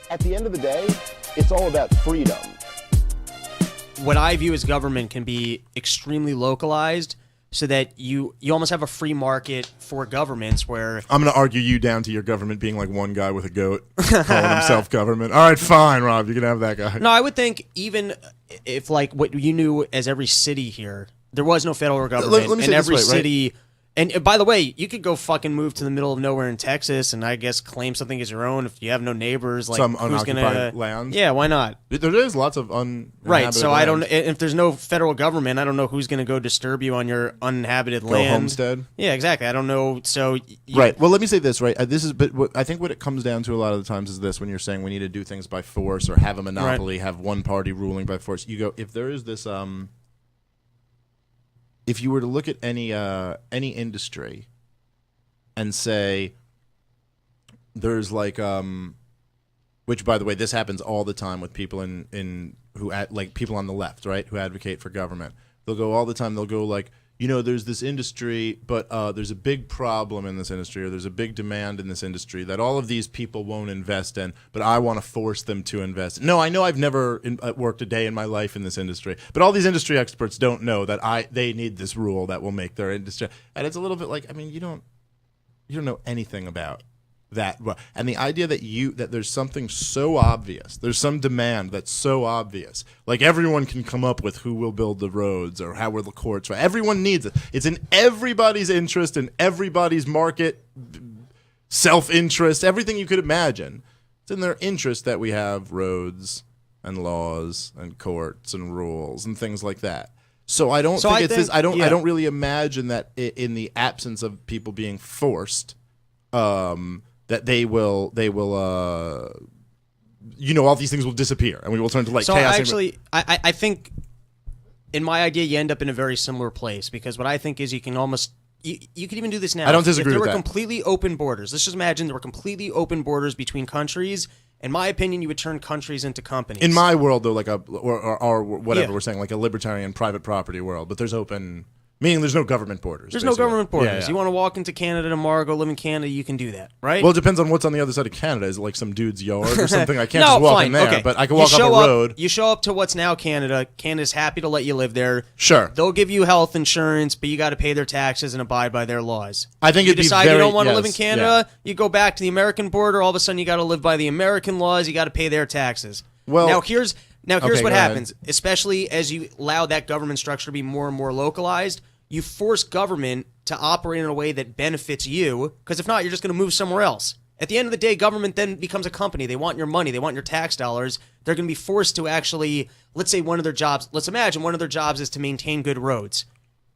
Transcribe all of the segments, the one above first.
At the end of the day, it's all about freedom. What I view as government can be extremely localized so that you almost have a free market for governments where... I'm going to argue you down to your government being like one guy with a goat calling himself government. All right, fine, Rob. You can have that guy. No, I would think even if like what you knew as every city here, there was no federal government let me and say every this way, right? city... And by the way, you could go fucking move to the middle of nowhere in Texas and I guess claim something as your own if you have no neighbors. Like, Some who's unoccupied gonna, land. Yeah, why not? There is lots of uninhabited Right, so I don't. land. If there's no federal government, I don't know who's going to go disturb you on your uninhabited Go land. homestead. Yeah, exactly. I don't know. So Right. Well, let me say this. Right. I think what it comes down to a lot of the times is this: when you're saying we need to do things by force or have a monopoly, have one party ruling by force. You go if there is this. If you were to look at any industry and say there's like which by the way this happens all the time with people like people on the left, right, who advocate for government. They'll go all the time, they'll go like, there's this industry, but there's a big problem in this industry, or there's a big demand in this industry that all of these people won't invest in, but I want to force them to invest. No, I know I've never worked a day in my life in this industry, but all these industry experts don't know that they need this rule that will make their industry. And it's a little bit like, I mean, you don't know anything about that. And the idea that there's something so obvious, there's some demand that's so obvious, like everyone can come up with who will build the roads or how will the courts, right? Everyone needs it. It's in everybody's interest, in everybody's market, self-interest, everything you could imagine. It's in their interest that we have roads and laws and courts and rules and things like that. So I don't think it's this. I don't really imagine that in the absence of people being forced, that they will, all these things will disappear and we will turn to like chaos. Actually, I think in my idea you end up in a very similar place because what I think is you can almost. You could even do this now. I don't disagree if with there that. were completely open borders. Let's just imagine there were completely open borders between countries. In my opinion, you would turn countries into companies. In my world, though, like or whatever we're saying, like a libertarian private property world, but there's open, meaning there's no government borders. There's basically. no government borders. Yeah. You want to walk into Canada tomorrow, go live in Canada, you can do that, right? Well, it depends on what's on the other side of Canada. Is it like some dude's yard or something? I can't No, just walk fine. in there, Okay. but I can You walk up show a road. You show up to what's now Canada. Canada's happy to let you live there. Sure. They'll give you health insurance, but you got to pay their taxes and abide by their laws. I think you it'd be decide very, you don't want to live in yes, Canada, you go back to the American border, all of a sudden you got to live by the American laws, you got to pay their taxes. Well, now here's okay, what go happens, especially as you allow that government structure to be more and more localized, you force government to operate in a way that benefits you, because if not, you're just going to move somewhere else. At the end of the day, government then becomes a company. They want your money. They want your tax dollars. They're going to be forced to actually, let's say one of their jobs, let's imagine one of their jobs is to maintain good roads.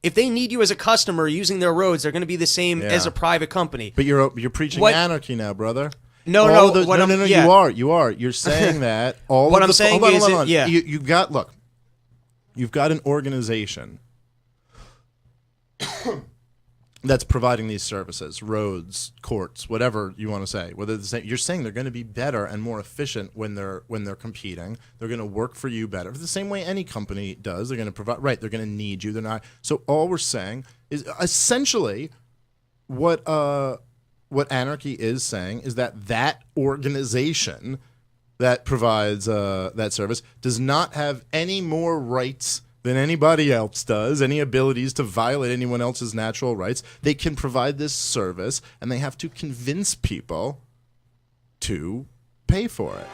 If they need you as a customer using their roads, they're going to be the same as a private company. But you're preaching anarchy now, brother. No. You are. You're saying that all what of I'm saying is, hold on. You've got an organization that's providing these services, roads, courts, whatever you want to say. Whether you're saying they're going to be better and more efficient when they're competing. They're going to work for you better. The same way any company does. They're going to provide. Right. They're going to need you. They're not. So all we're saying is essentially what anarchy is saying is that organization that provides that service does not have any more rights than anybody else does, any abilities to violate anyone else's natural rights. They can provide this service, and they have to convince people to pay for it.